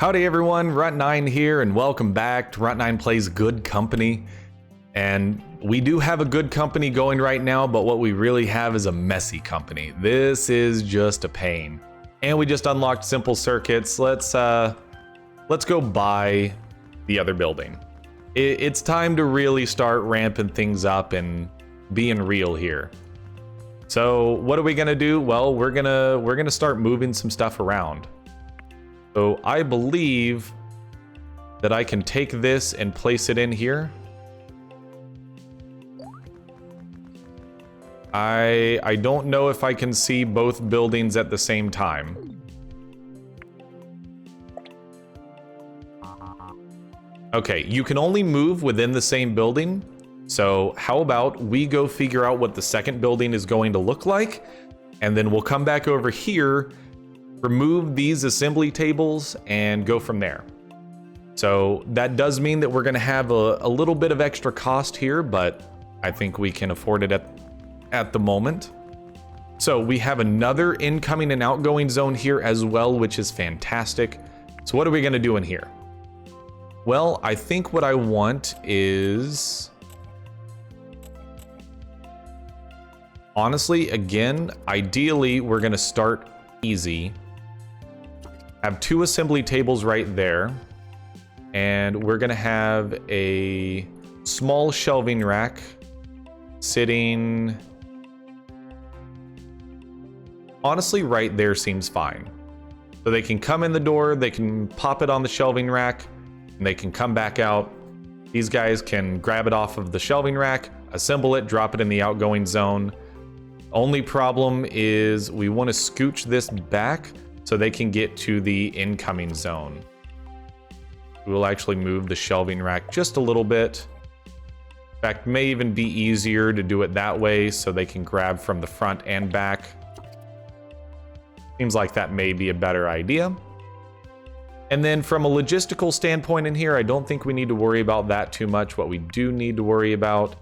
Howdy everyone, Runt9 here, and welcome back to Runt9 Plays Good Company. And we do have a good company going right now, but what we really have is a messy company. This is just a pain. And we just unlocked simple circuits. Let's go buy the other building. It's time to really start ramping things up and being real here. So what are we gonna do? Well, we're gonna start moving some stuff around. So I believe that I can take this and place it in here. I don't know if I can see both buildings at the same time. Okay, you can only move within the same building. So how about we go figure out what the second building is going to look like, and then we'll come back over here, remove these assembly tables, and go from there. So that does mean that we're going to have a little bit of extra cost here, but I think we can afford it at the moment. So we have another incoming and outgoing zone here as well, which is fantastic. So what are we going to do in here? Well, I think what I want is... honestly, again, ideally, we're going to start easy. Have two assembly tables right there. And we're going to have a small shelving rack sitting... honestly, right there seems fine. So they can come in the door, they can pop it on the shelving rack, and they can come back out. These guys can grab it off of the shelving rack, assemble it, drop it in the outgoing zone. Only problem is we want to scooch this back so they can get to the incoming zone. We will actually move the shelving rack just a little bit. In fact, may even be easier to do it that way so they can grab from the front and back. Seems like that may be a better idea. And then from a logistical standpoint in here, I don't think we need to worry about that too much. What we do need to worry about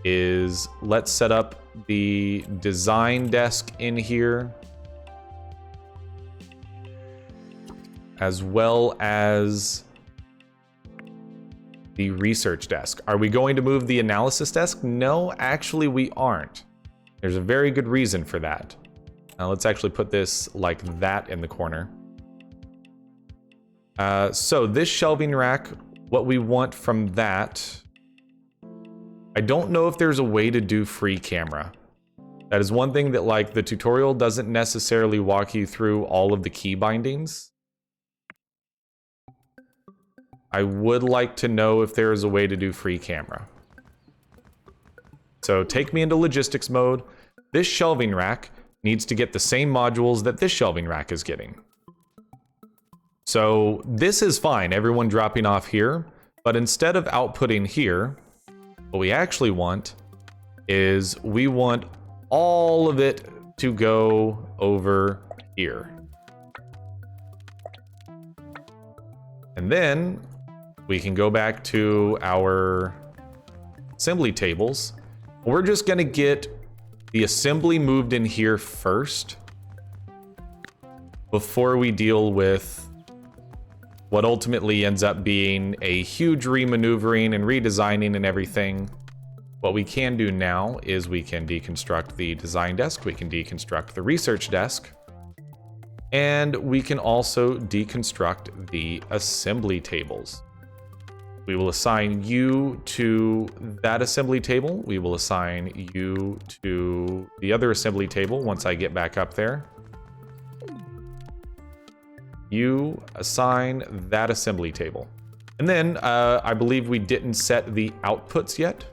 is let's set up the design desk in here, as well as the research desk. Are we going to move the analysis desk? No, actually we aren't. There's a very good reason for that. Now let's actually put this like that in the corner. So this shelving rack, what we want from that, I don't know if there's a way to do free camera. That is one thing that like the tutorial doesn't necessarily walk you through all of the key bindings. I would like to know if there is a way to do free camera. So take me into logistics mode. This shelving rack needs to get the same modules that this shelving rack is getting. So this is fine, everyone dropping off here, but instead of outputting here, what we actually want is we want all of it to go over here. And then we can go back to our assembly tables. We're just going to get the assembly moved in here first before we deal with what ultimately ends up being a huge remaneuvering and redesigning and everything. What we can do now is we can deconstruct the design desk, we can deconstruct the research desk, and we can also deconstruct the assembly tables. We will assign you to that assembly table. We will assign you to the other assembly table once I get back up there. You assign that assembly table. And then I believe we didn't set the outputs yet.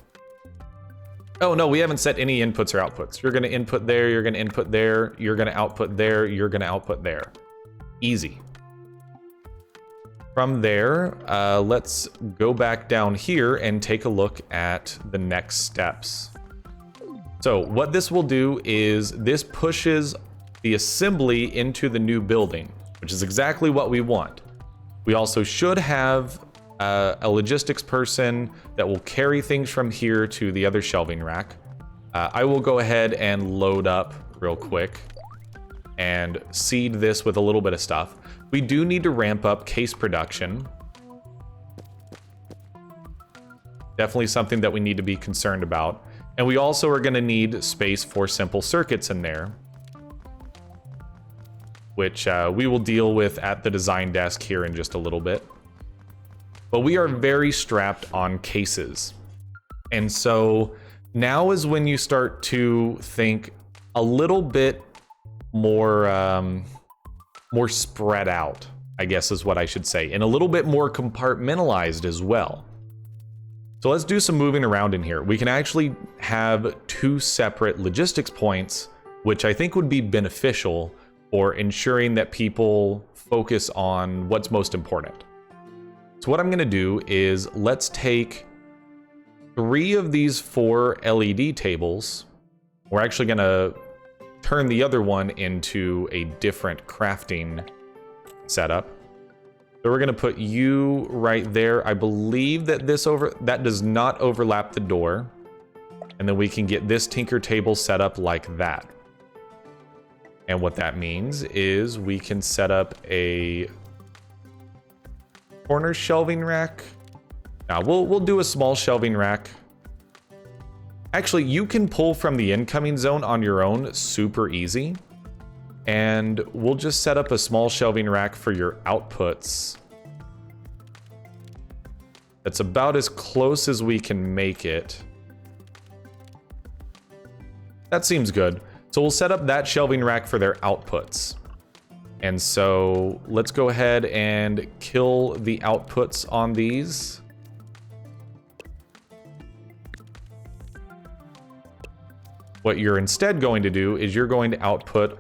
Oh no, we haven't set any inputs or outputs. You're gonna input there, you're gonna input there, you're gonna output there, you're gonna output there. Easy. From there, let's go back down here and take a look at the next steps. So what this will do is this pushes the assembly into the new building, which is exactly what we want. We also should have a logistics person that will carry things from here to the other shelving rack. I will go ahead and load up real quick and seed this with a little bit of stuff. We do need to ramp up case production. Definitely something that we need to be concerned about. And we also are going to need space for simple circuits in there, which we will deal with at the design desk here in just a little bit. But we are very strapped on cases. And so now is when you start to think a little bit more, more spread out, I guess is what I should say, and a little bit more compartmentalized as well. So let's do some moving around in here. We can actually have 2 separate logistics points, which I think would be beneficial for ensuring that people focus on what's most important. So what I'm gonna do is let's take 3 of these 4 LED tables. We're actually gonna turn the other one into a different crafting setup. So we're gonna put you right there. I believe that that does not overlap the door. And then we can get this tinker table set up like that. And what that means is we can set up a corner shelving rack. Now we'll do a small shelving rack. Actually, you can pull from the incoming zone on your own super easy. And we'll just set up a small shelving rack for your outputs. That's about as close as we can make it. That seems good. So we'll set up that shelving rack for their outputs. And so let's go ahead and kill the outputs on these. What you're instead going to do is you're going to output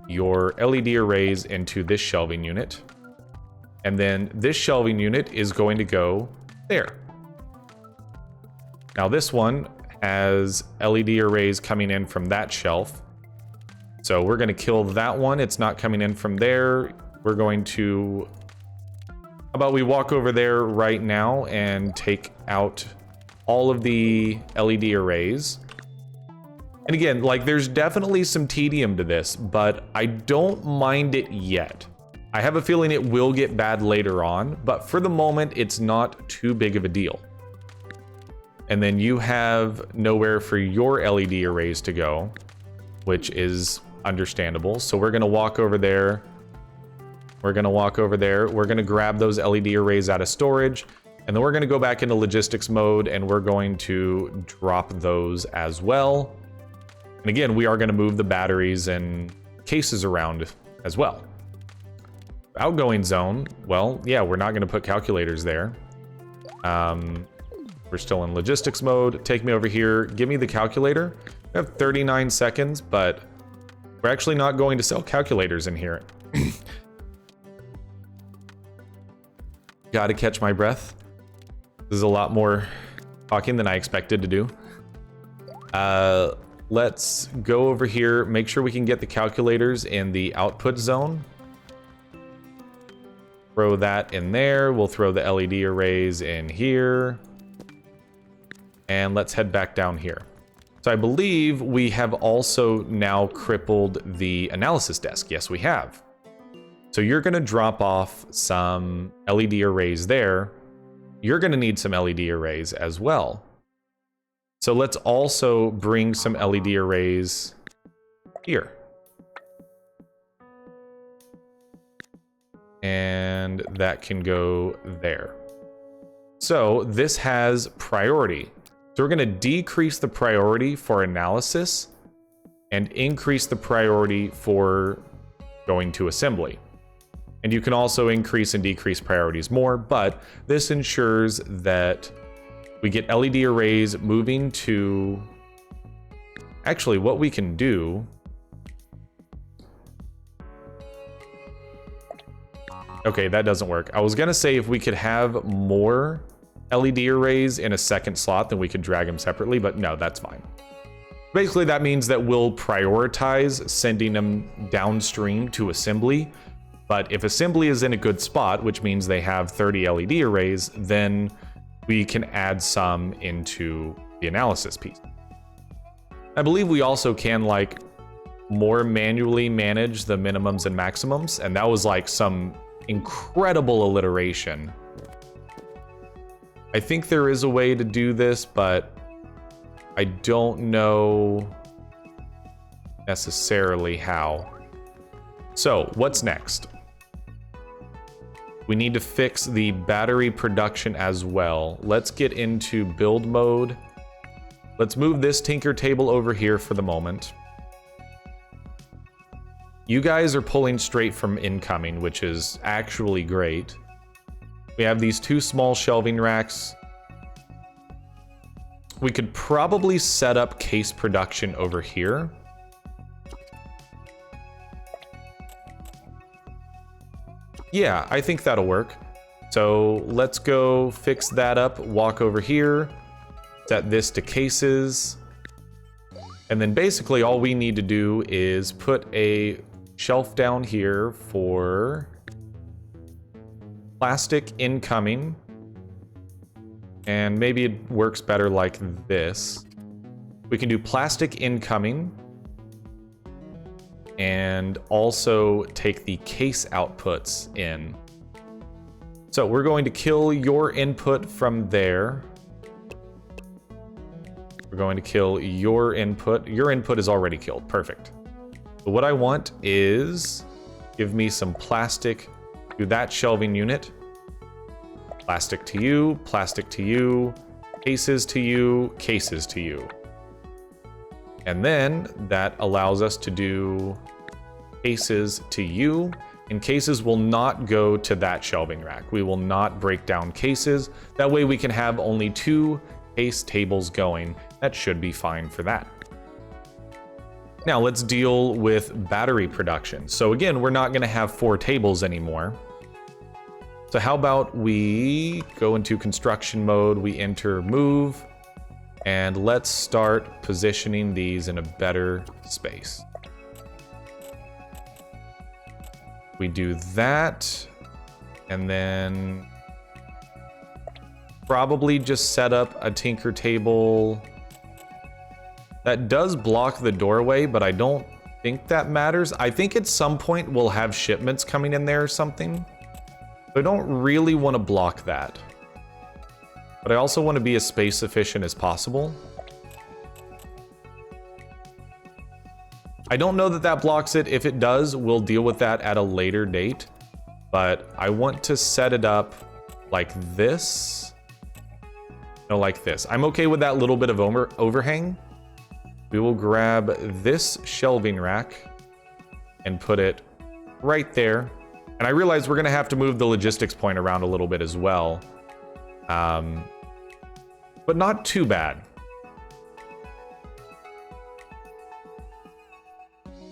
your LED arrays into this shelving unit. And then this shelving unit is going to go there. Now this one has LED arrays coming in from that shelf. So we're going to kill that one. It's not coming in from there. We're going to... How about we walk over there right now and take out all of the LED arrays. And again, like, there's definitely some tedium to this, but I don't mind it yet. I have a feeling it will get bad later on, but for the moment, it's not too big of a deal. And then you have nowhere for your LED arrays to go, which is understandable. So we're gonna walk over there. We're gonna walk over there. We're gonna grab those LED arrays out of storage, and then we're gonna go back into logistics mode, and we're going to drop those as well. And again, we are going to move the batteries and cases around as well. Outgoing zone, well, yeah, we're not going to put calculators there. We're still in logistics mode. Take me over here. Give me the calculator. We have 39 seconds, but we're actually not going to sell calculators in here. Gotta catch my breath. This is a lot more talking than I expected to do. Let's go over here, make sure we can get the calculators in the output zone. Throw that in there. We'll throw the LED arrays in here. And let's head back down here. So I believe we have also now crippled the analysis desk. Yes, we have. So you're going to drop off some LED arrays there. You're going to need some LED arrays as well. So let's also bring some LED arrays here. And that can go there. So this has priority. So we're going to decrease the priority for analysis and increase the priority for going to assembly. And you can also increase and decrease priorities more, but this ensures that we get LED arrays moving to... Actually, what we can do... Okay, that doesn't work. I was gonna say if we could have more LED arrays in a second slot, then we could drag them separately, but no, that's fine. Basically, that means that we'll prioritize sending them downstream to assembly. But if assembly is in a good spot, which means they have 30 LED arrays, then we can add some into the analysis piece. I believe we also can, like, more manually manage the minimums and maximums, and that was like some incredible alliteration. I think there is a way to do this, but I don't know necessarily how. So, what's next? We need to fix the battery production as well. Let's get into build mode. Let's move this tinker table over here for the moment. You guys are pulling straight from incoming, which is actually great. We have these two small shelving racks. We could probably set up case production over here. Yeah, I think that'll work. So let's go fix that up, walk over here, set this to cases. And then basically all we need to do is put a shelf down here for plastic incoming. And maybe it works better like this. We can do plastic incoming and also take the case outputs in. So we're going to kill your input from there. We're going to kill your input. Your input is already killed. Perfect. So what I want is give me some plastic to that shelving unit. Plastic to you, cases to you, cases to you. And then that allows us to do cases to you, and cases will not go to that shelving rack. We will not break down cases. That way we can have only 2 case tables going. That should be fine for that. Now let's deal with battery production. So again, we're not gonna have 4 tables anymore. So how about we go into construction mode, we enter move, and let's start positioning these in a better space. We do that, and then probably just set up a tinker table that does block the doorway, but I don't think that matters. I think at some point we'll have shipments coming in there or something. So I don't really want to block that. But I also want to be as space efficient as possible. I don't know that that blocks it. If it does, we'll deal with that at a later date. But I want to set it up like this. No, like this. I'm okay with that little bit of overhang. We will grab this shelving rack and put it right there. And I realize we're going to have to move the logistics point around a little bit as well. But not too bad.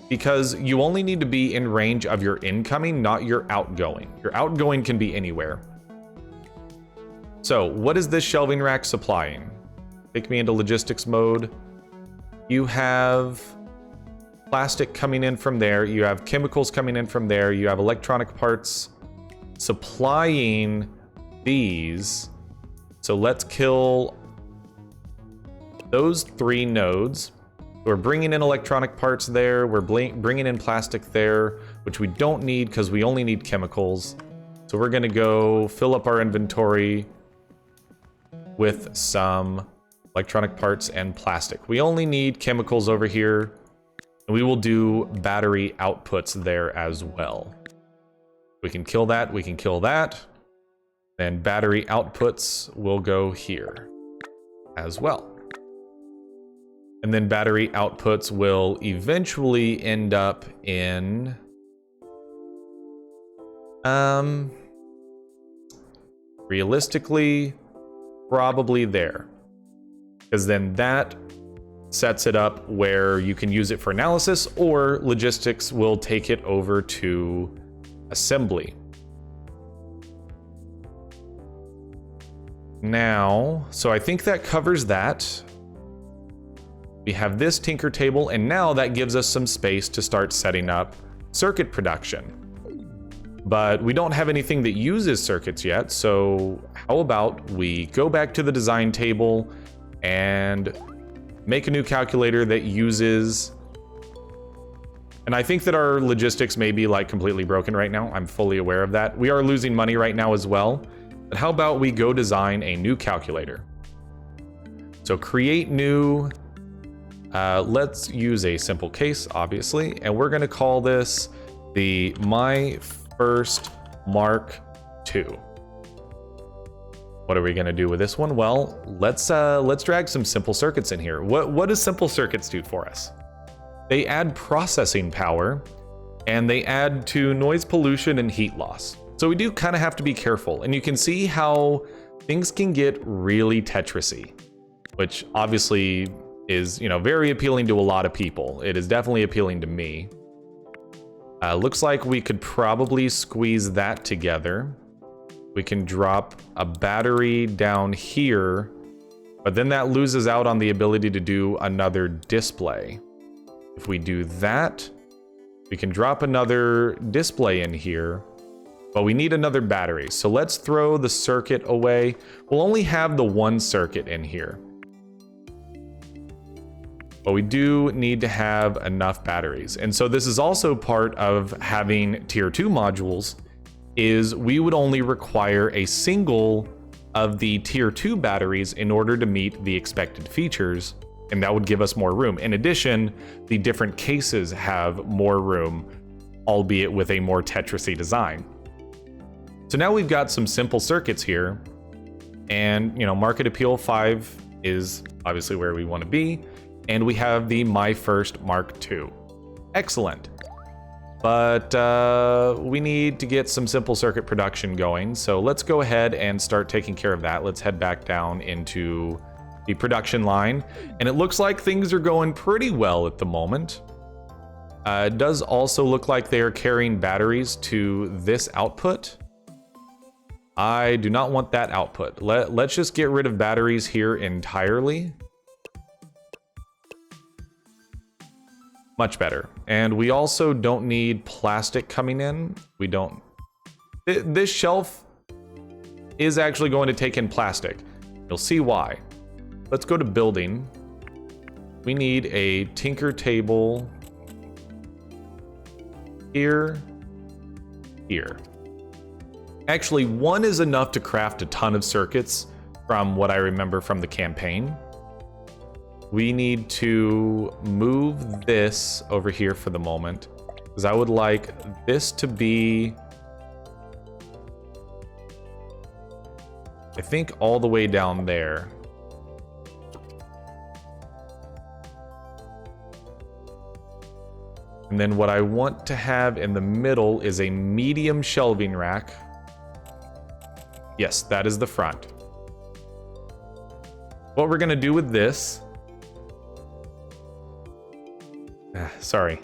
Because you only need to be in range of your incoming, not your outgoing. Your outgoing can be anywhere. So, what is this shelving rack supplying? Take me into logistics mode. You have plastic coming in from there. You have chemicals coming in from there. You have electronic parts supplying these. So let's kill those 3 nodes. We're bringing in electronic parts there. We're bringing in plastic there, which we don't need because we only need chemicals. So we're going to go fill up our inventory with some electronic parts and plastic. We only need chemicals over here. And we will do battery outputs there as well. We can kill that. We can kill that. Then battery outputs will go here as well. And then battery outputs will eventually end up in realistically probably there, because then that sets it up where you can use it for analysis, or logistics will take it over to assembly. Now, so I think that covers that. We have this tinker table, and now that gives us some space to start setting up circuit production. But we don't have anything that uses circuits yet, so how about we go back to the design table and make a new calculator that uses And I think that our logistics may be like completely broken right now. I'm fully aware of that. We are losing money right now as well. But how about we go design a new calculator? So create new, let's use a simple case, obviously. And we're gonna call this the My First Mark II. What are we gonna do with this one? Well, let's drag some simple circuits in here. What does simple circuits do for us? They add processing power, and they add to noise pollution and heat loss. So we do kind of have to be careful, and you can see how things can get really Tetrisy, which obviously is, you know, very appealing to a lot of people. It is definitely appealing to me. Looks like we could probably squeeze that together. We can drop a battery down here, but then that loses out on the ability to do another display. If we do that, we can drop another display in here, but we need another battery. So let's throw the circuit away. We'll only have the one circuit in here, but we do need to have enough batteries. And so this is also part of having tier 2 modules, is we would only require a single of the tier 2 batteries in order to meet the expected features, and that would give us more room. In addition, the different cases have more room, albeit with a more Tetrisy design. So now we've got some simple circuits here, and you know, market appeal 5 is obviously where we want to be, and we have the My First Mark II. Excellent. But we need to get some simple circuit production going. So let's go ahead and start taking care of that. Let's head back down into the production line. And it looks like things are going pretty well at the moment. It does also look like they are carrying batteries to this output. I do not want that output. Let's just get rid of batteries here entirely. Much better. And we also don't need plastic coming in. We don't. This shelf is actually going to take in plastic. You'll see why. Let's go to building. We need a tinker table here, here. Actually, one is enough to craft a ton of circuits from what I remember from the campaign. We need to move this over here for the moment, because I would like this to be, I think, all the way down there. And then what I want to have in the middle is a medium shelving rack. Yes, that is the front. What we're gonna do with this, sorry,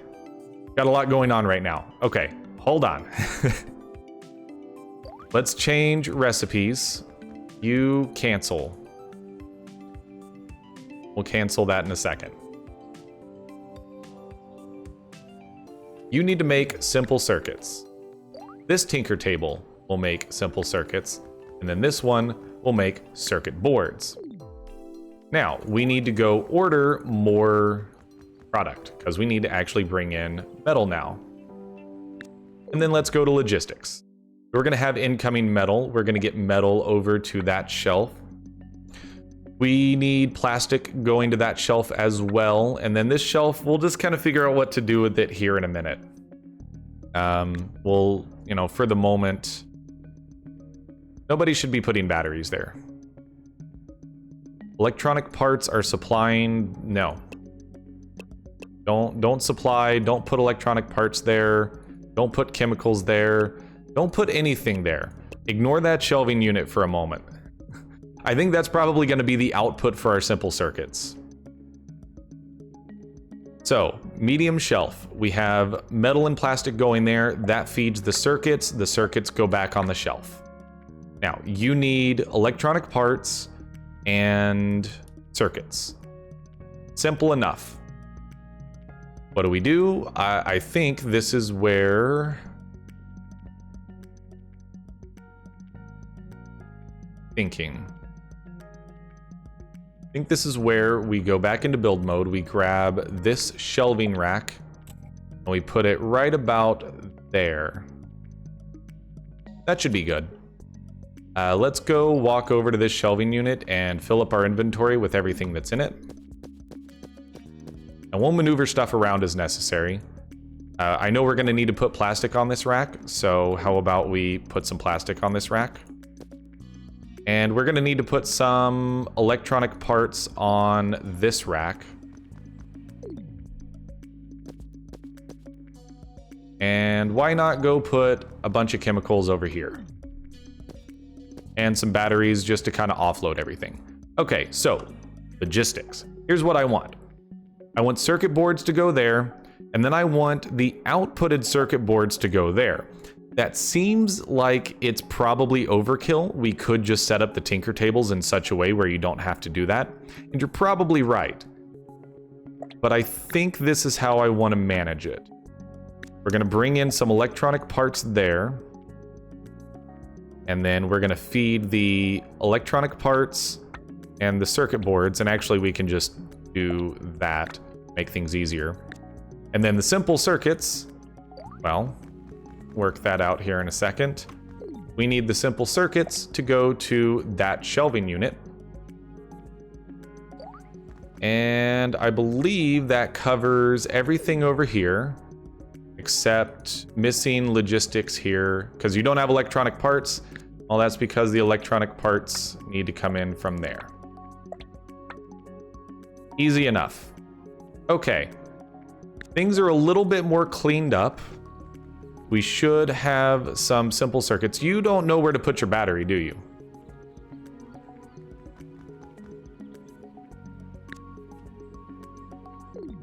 got a lot going on right now. Okay, hold on. Let's change recipes. You cancel. We'll cancel that in a second. You need to make simple circuits. This tinker table will make simple circuits, and then this one will make circuit boards. Now, we need to go order more product, because we need to actually bring in metal now. And then let's go to logistics. We're going to have incoming metal. We're going to get metal over to that shelf. We need plastic going to that shelf as well. And then this shelf, we'll just kind of figure out what to do with it here in a minute. We'll, you know, for the moment, nobody should be putting batteries there. Electronic parts are supplying, no. Don't supply, don't put electronic parts there. Don't put chemicals there. Don't put anything there. Ignore that shelving unit for a moment. I think that's probably going to be the output for our simple circuits. So, medium shelf. We have metal and plastic going there. That feeds the circuits. The circuits go back on the shelf. Now, you need electronic parts and circuits. Simple enough. What do? I think this is where... I think this is where we go back into build mode. We grab this shelving rack. And we put it right about there. That should be good. Let's go walk over to this shelving unit and fill up our inventory with everything that's in it. And we'll maneuver stuff around as necessary. I know we're going to need to put plastic on this rack, so how about we put some plastic on this rack? And we're going to need to put some electronic parts on this rack. And why not go put a bunch of chemicals over here? And some batteries just to kind of offload everything. Okay, so logistics. Here's what I want. I want circuit boards to go there, and then I want the outputted circuit boards to go there. That seems like it's probably overkill. We could just set up the tinker tables in such a way where you don't have to do that. And you're probably right. But I think this is how I want to manage it. We're going to bring in some electronic parts there. And then we're going to feed the electronic parts and the circuit boards. And actually, we can just do that, make things easier. And then the simple circuits, well, work that out here in a second. We need the simple circuits to go to that shelving unit. And I believe that covers everything over here, except missing logistics here, because you don't have electronic parts. Well, that's because the electronic parts need to come in from there. Easy enough. Okay. Things are a little bit more cleaned up. We should have some simple circuits. You don't know where to put your battery, do you?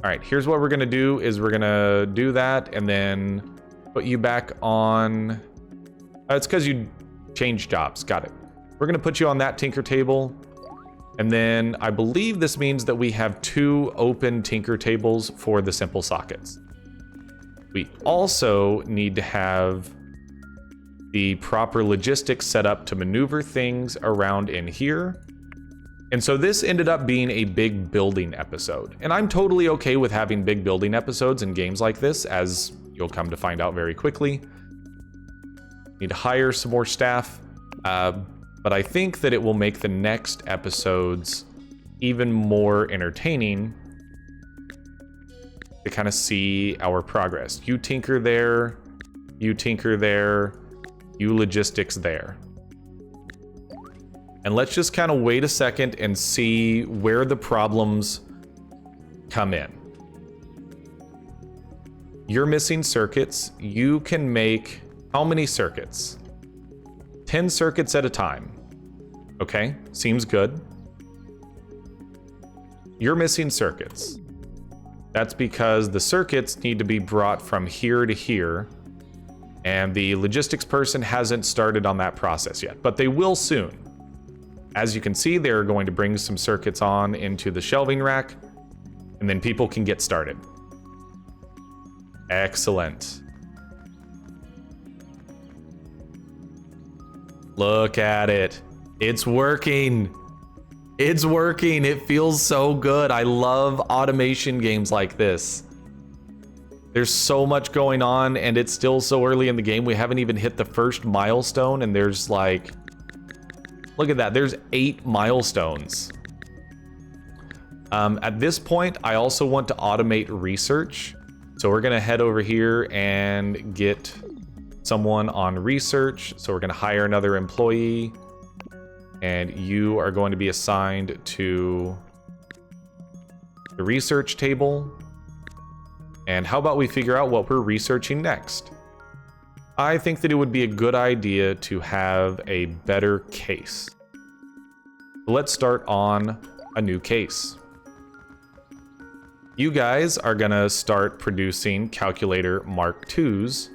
All right, here's what we're gonna do is we're gonna do that and then put you back on. It's because you changed jobs, got it. We're gonna put you on that tinker table. And then I believe this means that we have 2 open tinker tables for the simple sockets. We also need to have the proper logistics set up to maneuver things around in here. And so this ended up being a big building episode. And I'm totally okay with having big building episodes in games like this, as you'll come to find out very quickly. Need to hire some more staff. But I think that it will make the next episodes even more entertaining to kind of see our progress. You tinker there, you tinker there, you logistics there. And let's just kind of wait a second and see where the problems come in. You're missing circuits. You can make how many circuits? 10 circuits at a time. Okay, seems good. You're missing circuits. That's because the circuits need to be brought from here to here, and the logistics person hasn't started on that process yet, but they will soon. As you can see, they're going to bring some circuits on into the shelving rack, and then people can get started. Excellent. Look at it. It's working. It's working. It feels so good. I love automation games like this. There's so much going on, and it's still so early in the game. We haven't even hit the first milestone, and there's like... Look at that. There's 8 milestones. At this point, I also want to automate research. So we're going to head over here and get someone on research. So we're going to hire another employee. And you are going to be assigned to the research table. And how about we figure out what we're researching next? I think that it would be a good idea to have a better case. Let's start on a new case. You guys are gonna start producing calculator Mark IIs,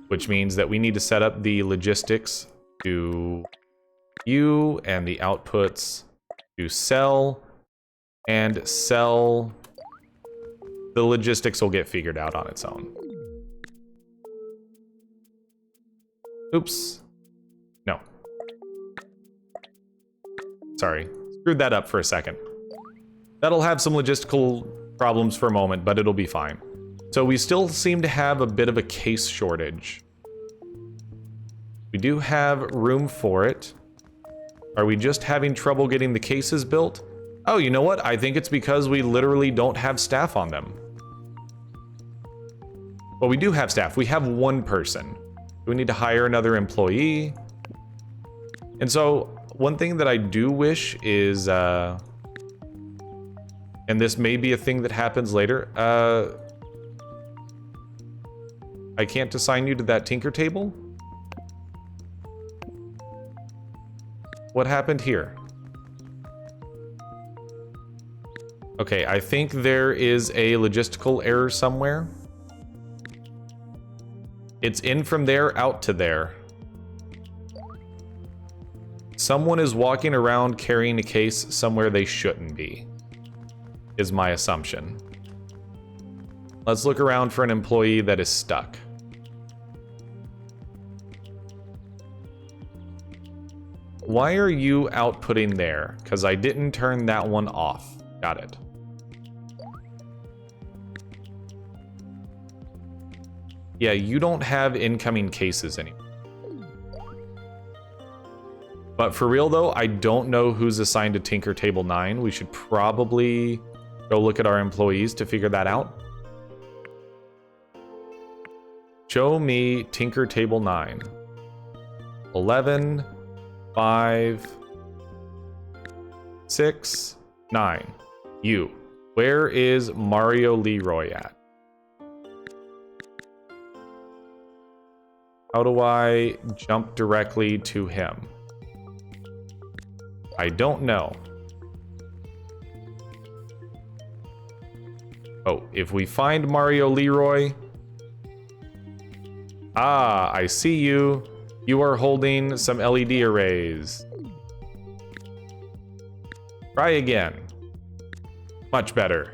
which means that we need to set up the logistics to you and the outputs to sell, and sell. The logistics will get figured out on its own. Oops. No. Sorry. Screwed that up for a second. That'll have some logistical problems for a moment, but it'll be fine. So we still seem to have a bit of a case shortage. We do have room for it. Are we just having trouble getting the cases built? Oh, you know what? I think it's because we literally don't have staff on them. Well, we do have staff. We have one person. We need to hire another employee. And so one thing that I do wish is, and this may be a thing that happens later, I can't assign you to that tinker table? What happened here? Okay, I think there is a logistical error somewhere. It's in from there, out to there. Someone is walking around carrying a case somewhere they shouldn't be, is my assumption. Let's look around for an employee that is stuck. Why are you outputting there? Because I didn't turn that one off. Got it. Yeah, you don't have incoming cases anymore. But for real though, I don't know who's assigned to Tinker Table 9. We should probably go look at our employees to figure that out. Show me Tinker Table 9. 11, 5, 6, 9. You. Where is Mario Leroy at? How do I jump directly to him? I don't know. Oh, if we find Mario Leroy... Ah, I see you. You are holding some LED arrays. Try again. Much better.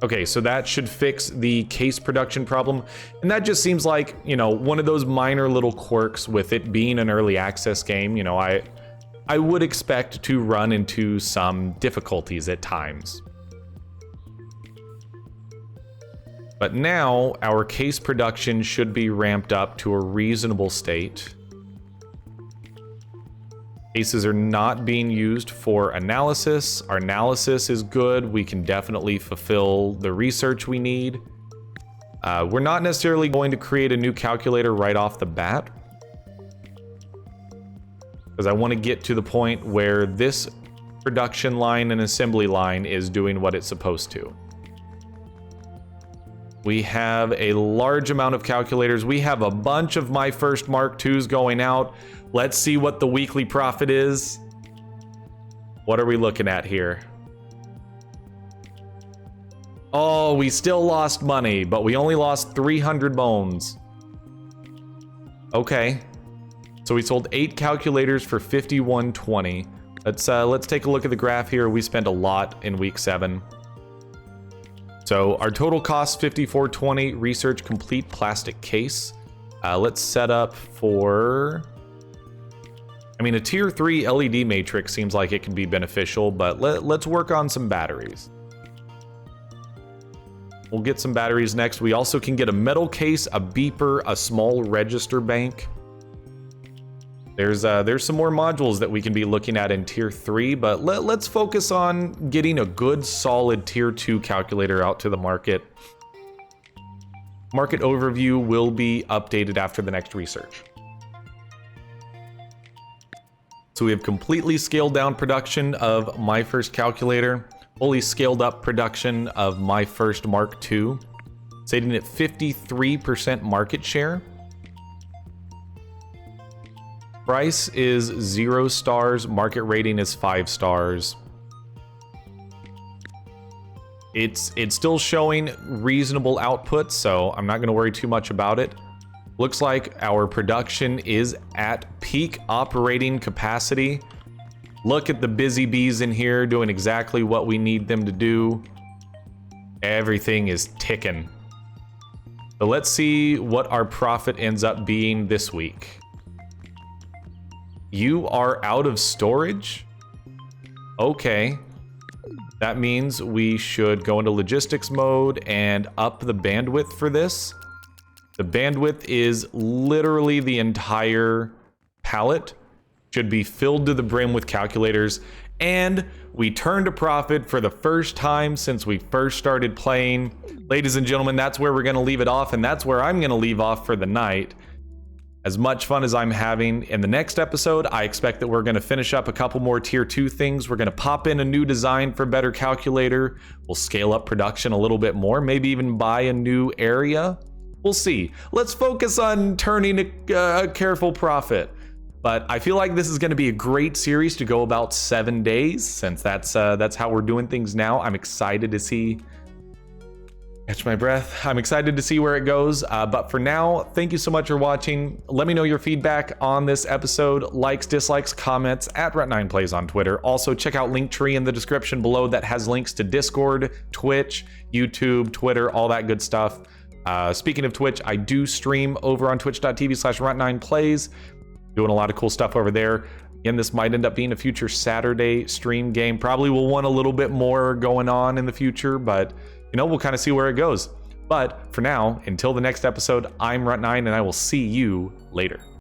Okay, so that should fix the case production problem. And that just seems like, you know, one of those minor little quirks with it being an early access game. You know, I would expect to run into some difficulties at times. But now our case production should be ramped up to a reasonable state. Cases are not being used for analysis. Our analysis is good. We can definitely fulfill the research we need. We're not necessarily going to create a new calculator right off the bat, because I want to get to the point where this production line and assembly line is doing what it's supposed to. We have a large amount of calculators. We have a bunch of My First Mark IIs going out. Let's see what the weekly profit is. What are we looking at here? Oh, we still lost money, but we only lost 300 bones. Okay. So we sold 8 calculators for 51.20. Let's take a look at the graph here. We spent a lot in week 7. So our total cost 54.20. Research complete plastic case. Let's set up for... I mean, a tier 3 LED matrix seems like it could be beneficial, but let's work on some batteries. We'll get some batteries next. We also can get a metal case, a beeper, a small register bank. There's some more modules that we can be looking at in tier 3, but let's focus on getting a good solid tier 2 calculator out to the market. Market overview will be updated after the next research. So we have completely scaled down production of My First Calculator, fully scaled up production of My First Mark II, sitting at 53% market share. Price is 0 stars, market rating is 5 stars. It's still showing reasonable output, so I'm not going to worry too much about it. Looks like our production is at peak operating capacity. Look at the busy bees in here doing exactly what we need them to do. Everything is ticking. So let's see what our profit ends up being this week. You are out of storage? Okay. That means we should go into logistics mode and up the bandwidth for this. The bandwidth is literally the entire pallet. Should be filled to the brim with calculators. And we turned a profit for the first time since we first started playing. Ladies and gentlemen, that's where we're going to leave it off, and that's where I'm going to leave off for the night. As much fun as I'm having in the next episode, I expect that we're going to finish up a couple more tier 2 things. We're going to pop in a new design for better calculator. We'll scale up production a little bit more, maybe even buy a new area. We'll see. Let's focus on turning a careful profit. But I feel like this is going to be a great series to go about 7 days, since that's how we're doing things now. I'm excited to see. Catch my breath. I'm excited to see where it goes. But for now, thank you so much for watching. Let me know your feedback on this episode. Likes, dislikes, comments at Runt9 Plays on Twitter. Also, check out Linktree in the description below that has links to Discord, Twitch, YouTube, Twitter, all that good stuff. Speaking of Twitch, I do stream over on twitch.tv/Runt9Plays. Doing a lot of cool stuff over there. Again, this might end up being a future Saturday stream game. Probably will want a little bit more going on in the future, but you know, we'll kind of see where it goes. But for now, until the next episode, I'm Runt9, and I will see you later.